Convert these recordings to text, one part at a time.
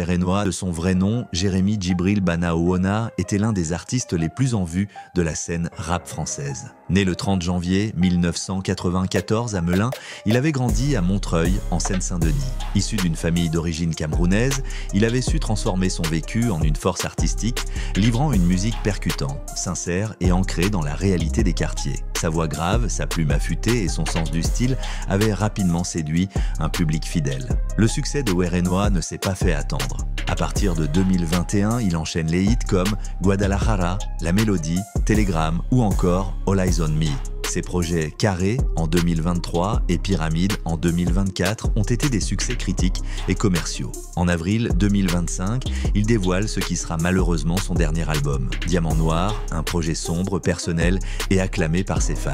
Werenoi, de son vrai nom, Jérémy Djibril Bana Owona, était l'un des artistes les plus en vue de la scène rap française. Né le 30 janvier 1994 à Melun, il avait grandi à Montreuil, en Seine-Saint-Denis. Issu d'une famille d'origine camerounaise, il avait su transformer son vécu en une force artistique, livrant une musique percutante, sincère et ancrée dans la réalité des quartiers. Sa voix grave, sa plume affûtée et son sens du style avaient rapidement séduit un public fidèle. Le succès de Werenoi ne s'est pas fait attendre. À partir de 2021, il enchaîne les hits comme Guadalajara, La Mélodie, Telegram ou encore All Eyes on Me. Ses projets Carré en 2023 et Pyramide en 2024 ont été des succès critiques et commerciaux. En avril 2025, il dévoile ce qui sera malheureusement son dernier album, Diamant Noir, un projet sombre, personnel et acclamé par ses fans.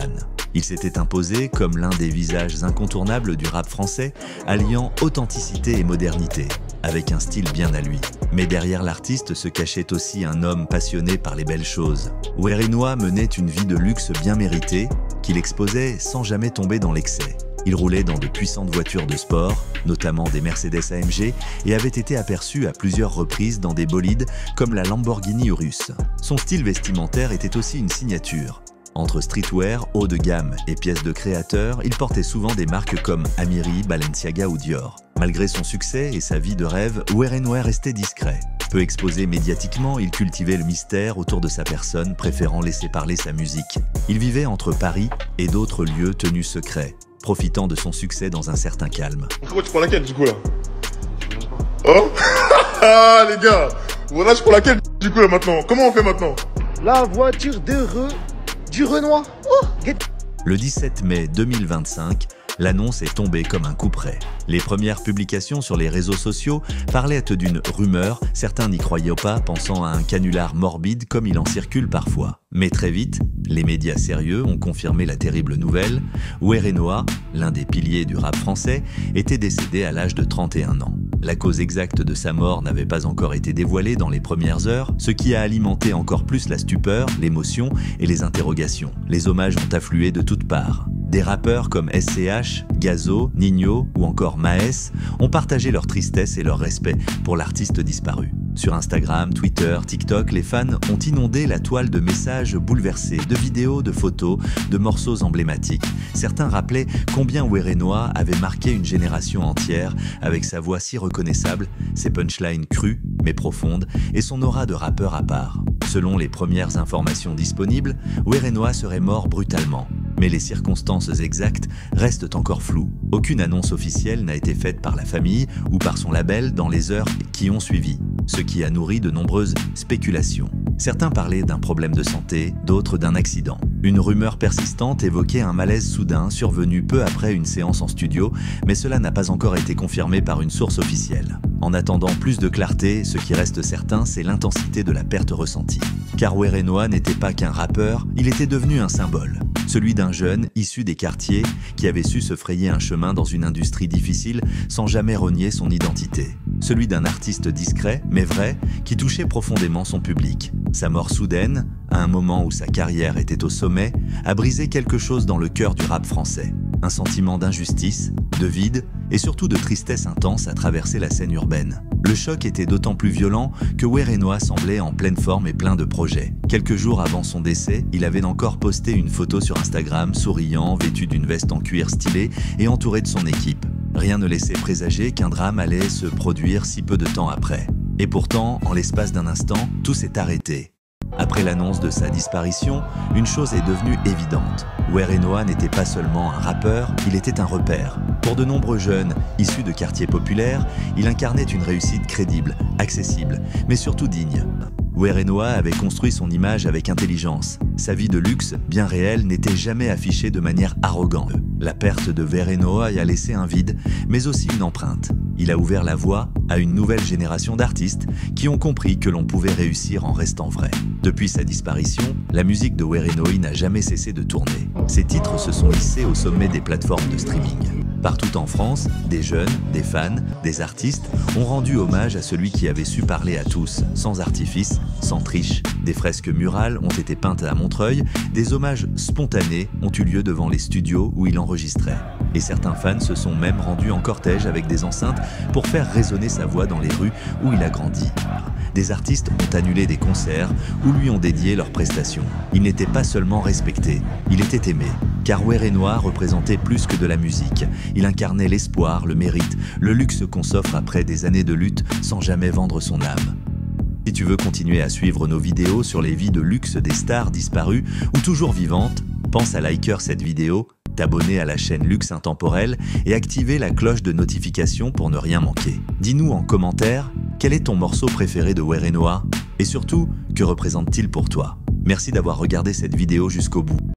Il s'était imposé comme l'un des visages incontournables du rap français, alliant authenticité et modernité, avec un style bien à lui. Mais derrière l'artiste se cachait aussi un homme passionné par les belles choses. Werenoi menait une vie de luxe bien méritée, qu'il exposait sans jamais tomber dans l'excès. Il roulait dans de puissantes voitures de sport, notamment des Mercedes AMG, et avait été aperçu à plusieurs reprises dans des bolides comme la Lamborghini Urus. Son style vestimentaire était aussi une signature. Entre streetwear, haut de gamme et pièces de créateur, il portait souvent des marques comme Amiri, Balenciaga ou Dior. Malgré son succès et sa vie de rêve, Werenoi restait discret. Peu exposé médiatiquement, il cultivait le mystère autour de sa personne, préférant laisser parler sa musique. Il vivait entre Paris et d'autres lieux tenus secrets, profitant de son succès dans un certain calme. Comment tu prends laquelle du coup là? Oh ah les gars, voilà je prends laquelle du coup là maintenant? Comment on fait maintenant? La voiture du Renoir. Oh, le 17 mai 2025, l'annonce est tombée comme un coup près. Les premières publications sur les réseaux sociaux parlaient d'une rumeur, certains n'y croyaient pas, pensant à un canular morbide comme il en circule parfois. Mais très vite, les médias sérieux ont confirmé la terrible nouvelle. Werenoi, l'un des piliers du rap français, était décédé à l'âge de 31 ans. La cause exacte de sa mort n'avait pas encore été dévoilée dans les premières heures, ce qui a alimenté encore plus la stupeur, l'émotion et les interrogations. Les hommages ont afflué de toutes parts. Des rappeurs comme SCH, Gazo, Nino ou encore Maes ont partagé leur tristesse et leur respect pour l'artiste disparu. Sur Instagram, Twitter, TikTok, les fans ont inondé la toile de messages bouleversés, de vidéos, de photos, de morceaux emblématiques. Certains rappelaient combien Werenoi avait marqué une génération entière avec sa voix si reconnaissable, ses punchlines crues mais profondes et son aura de rappeur à part. Selon les premières informations disponibles, Werenoi serait mort brutalement. Mais les circonstances exactes restent encore floues. Aucune annonce officielle n'a été faite par la famille ou par son label dans les heures qui ont suivi, ce qui a nourri de nombreuses spéculations. Certains parlaient d'un problème de santé, d'autres d'un accident. Une rumeur persistante évoquait un malaise soudain survenu peu après une séance en studio, mais cela n'a pas encore été confirmé par une source officielle. En attendant plus de clarté, ce qui reste certain, c'est l'intensité de la perte ressentie. Car Werenoi n'était pas qu'un rappeur, il était devenu un symbole. Celui d'un jeune issu des quartiers qui avait su se frayer un chemin dans une industrie difficile sans jamais renier son identité. Celui d'un artiste discret, mais vrai, qui touchait profondément son public. Sa mort soudaine, à un moment où sa carrière était au sommet, a brisé quelque chose dans le cœur du rap français. Un sentiment d'injustice, de vide et surtout de tristesse intense a traversé la scène urbaine. Le choc était d'autant plus violent que Werenoi semblait en pleine forme et plein de projets. Quelques jours avant son décès, il avait encore posté une photo sur Instagram, souriant, vêtu d'une veste en cuir stylée et entouré de son équipe. Rien ne laissait présager qu'un drame allait se produire si peu de temps après. Et pourtant, en l'espace d'un instant, tout s'est arrêté. Après l'annonce de sa disparition, une chose est devenue évidente. Werenoi n'était pas seulement un rappeur, il était un repère. Pour de nombreux jeunes, issus de quartiers populaires, il incarnait une réussite crédible, accessible, mais surtout digne. Werenoi avait construit son image avec intelligence. Sa vie de luxe, bien réelle, n'était jamais affichée de manière arrogante. La perte de Werenoi a laissé un vide, mais aussi une empreinte. Il a ouvert la voie à une nouvelle génération d'artistes qui ont compris que l'on pouvait réussir en restant vrai. Depuis sa disparition, la musique de Werenoi n'a jamais cessé de tourner. Ses titres se sont hissés au sommet des plateformes de streaming. Partout en France, des jeunes, des fans, des artistes ont rendu hommage à celui qui avait su parler à tous, sans artifice, sans triche. Des fresques murales ont été peintes à Montreuil, des hommages spontanés ont eu lieu devant les studios où il enregistrait. Et certains fans se sont même rendus en cortège avec des enceintes pour faire résonner sa voix dans les rues où il a grandi. Des artistes ont annulé des concerts ou lui ont dédié leurs prestations. Il n'était pas seulement respecté, il était aimé. Car Werenoi représentait plus que de la musique. Il incarnait l'espoir, le mérite, le luxe qu'on s'offre après des années de lutte sans jamais vendre son âme. Si tu veux continuer à suivre nos vidéos sur les vies de luxe des stars disparues ou toujours vivantes, pense à liker cette vidéo, t'abonner à la chaîne Luxe Intemporel et activer la cloche de notification pour ne rien manquer. Dis-nous en commentaire quel est ton morceau préféré de Werenoi et surtout, que représente-t-il pour toi? Merci d'avoir regardé cette vidéo jusqu'au bout.